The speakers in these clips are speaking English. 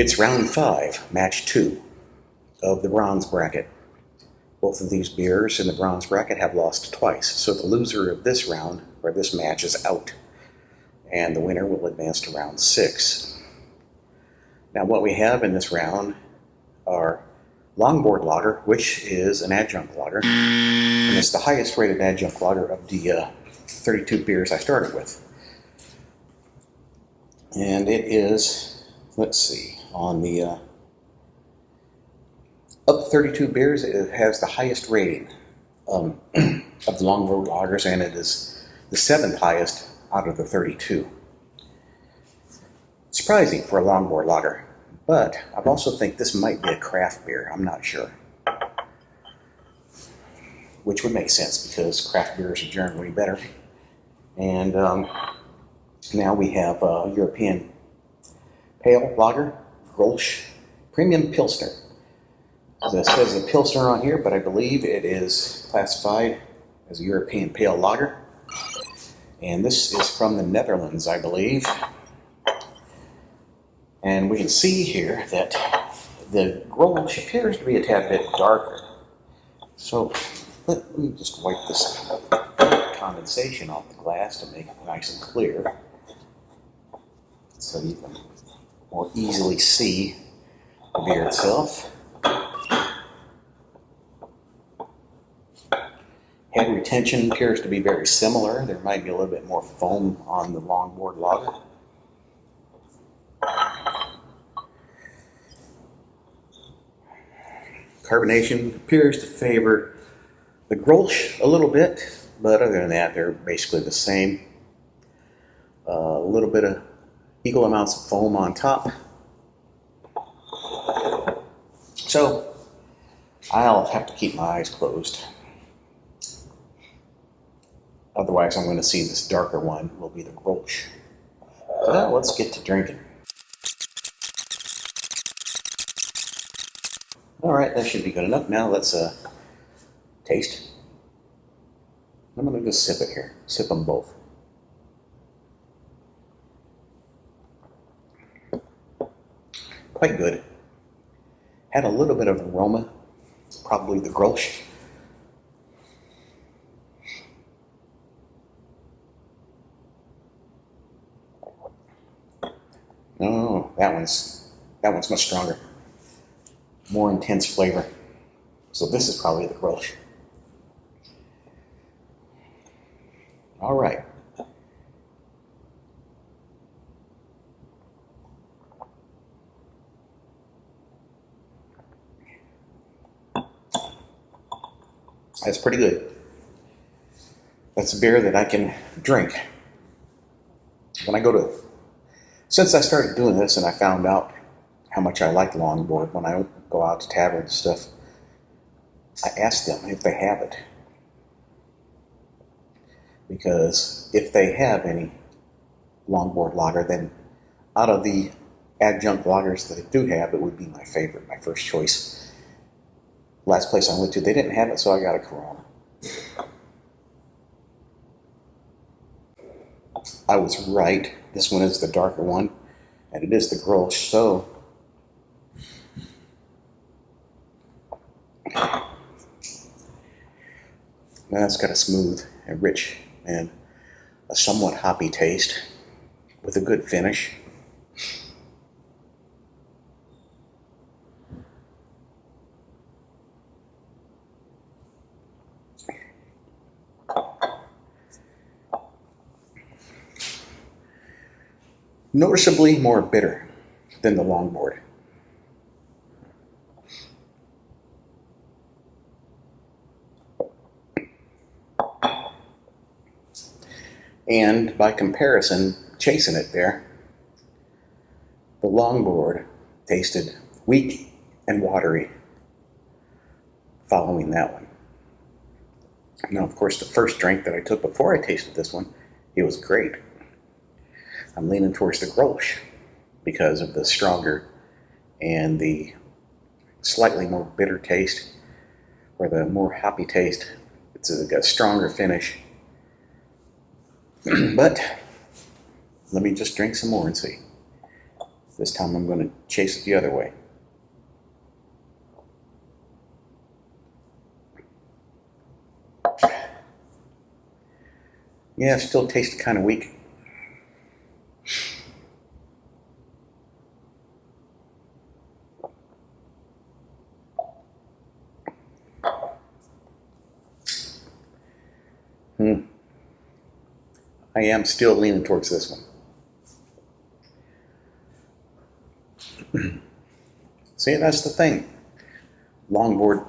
It's round 5, match 2 of the bronze bracket. Both of these beers in the bronze bracket have lost twice, so the loser of this round, or this match, is out, and the winner will advance to round 6. Now what we have in this round are Longboard lager, which is an adjunct lager, and it's the highest rated adjunct lager of the 32 beers I started with. And it is, let's see, on the of 32 beers, it has the highest rating of the Longboard lagers, and it is the 7th highest out of the 32. Surprising for a Longboard lager, but I also think this might be a craft beer. I'm not sure. Which would make sense because craft beers are generally better. And now we have a European Pale Lager, Grolsch Premium Pilsner. It says a Pilsner on here, but I believe it is classified as a European Pale Lager. And this is from the Netherlands, I believe. And we can see here that the Grolsch appears to be a tad bit darker. So let me just wipe this condensation off the glass to make it nice and clear, so you can more easily see the beer itself. Head retention appears to be very similar. There might be a little bit more foam on the Longboard lager. Carbonation appears to favor the Grolsch a little bit, but other than that, they're basically the same. A little bit of equal amounts of foam on top. So I'll have to keep my eyes closed. Otherwise, I'm going to see this darker one will be the Grolsch. Well, let's get to drinking. All right, that should be good enough. Now let's taste. I'm going to just sip it here. Sip them both. Quite good. Had a little bit of aroma, probably the Grolsch. Oh, that one's much stronger. More intense flavor. So this is probably the Grolsch. All right. That's pretty good. That's a beer that I can drink. Since I started doing this and I found out how much I like Longboard, when I go out to taverns and stuff, I ask them if they have it. Because if they have any Longboard lager, then out of the adjunct lagers that they do have, it would be my favorite, my first choice. Last place I went to, they didn't have it, so I got a Corona. I was right. This one is the darker one, and it is the Grolsch, so now it's got a smooth and rich and a somewhat hoppy taste with a good finish. Noticeably more bitter than the Longboard. And by comparison, chasing it there, the Longboard tasted weak and watery following that one. Now, of course, the first drink that I took before I tasted this one, it was great. I'm leaning towards the Grolsch because of the stronger and the slightly more bitter taste, or the more hoppy taste. It's got a stronger finish. But let me just drink some more and see. This time I'm going to chase it the other way. Yeah, it still tastes kind of weak. I am still leaning towards this one. See, that's the thing. Longboard,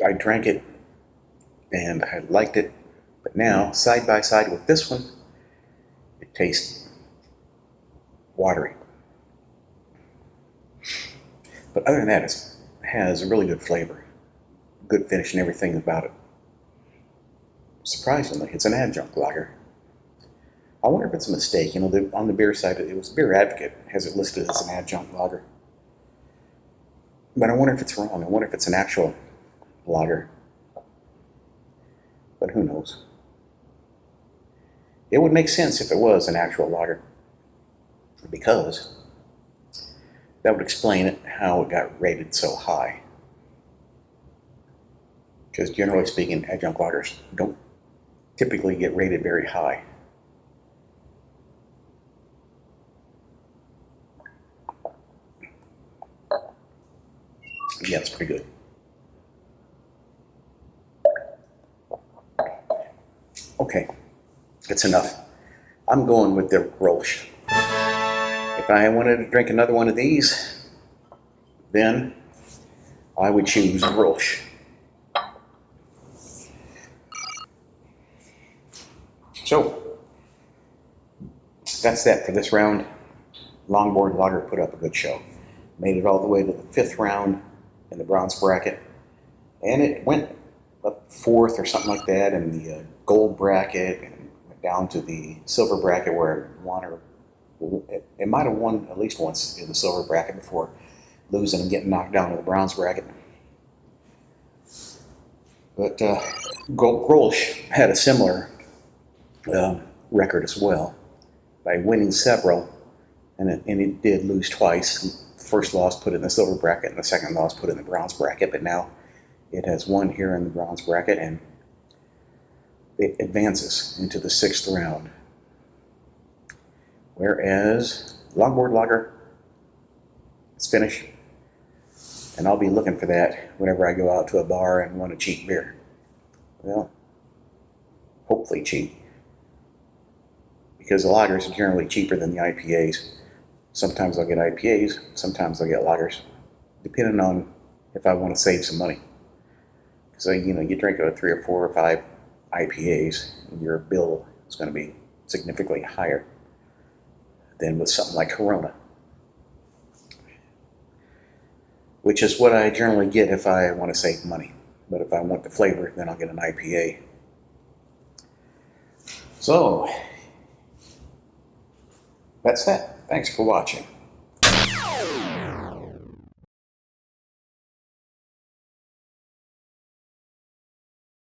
I drank it and I liked it, but now, side by side with this one, it tastes watery. But other than that, it has a really good flavor, good finish and everything about it. Surprisingly, it's an adjunct lager. I wonder if it's a mistake. You know, on the beer side, it was Beer Advocate has it listed as an adjunct lager. But I wonder if it's wrong. I wonder if it's an actual lager. But who knows? It would make sense if it was an actual lager, because that would explain it, how it got rated so high. Because generally speaking, adjunct lagers don't typically get rated very high. Yeah, it's pretty good. Okay, it's enough. I'm going with the Grolsch. If I wanted to drink another one of these, then I would choose Grolsch. So, that's that for this round. Longboard Lager put up a good show. Made it all the way to the 5th round in the bronze bracket. And it went up 4th or something like that in the gold bracket, and went down to the silver bracket where it won, or it might have won at least once in the silver bracket before losing and getting knocked down to the bronze bracket. But Grolsch had a similar record as well, by winning several, and it did lose twice. The first loss put it in the silver bracket, and the second loss put it in the bronze bracket, but now it has won here in the bronze bracket, and it advances into the 6th round. Whereas Longboard Lager, it's finished, and I'll be looking for that whenever I go out to a bar and want a cheap beer. Well, hopefully cheap, because the lagers are generally cheaper than the IPAs. Sometimes I'll get IPAs, sometimes I'll get lagers, depending on if I want to save some money. So, you know, you drink 3 or 4 or 5 IPAs, and your bill is going to be significantly higher than with something like Corona, which is what I generally get if I want to save money. But if I want the flavor, then I'll get an IPA. So, that's that. Thanks for watching.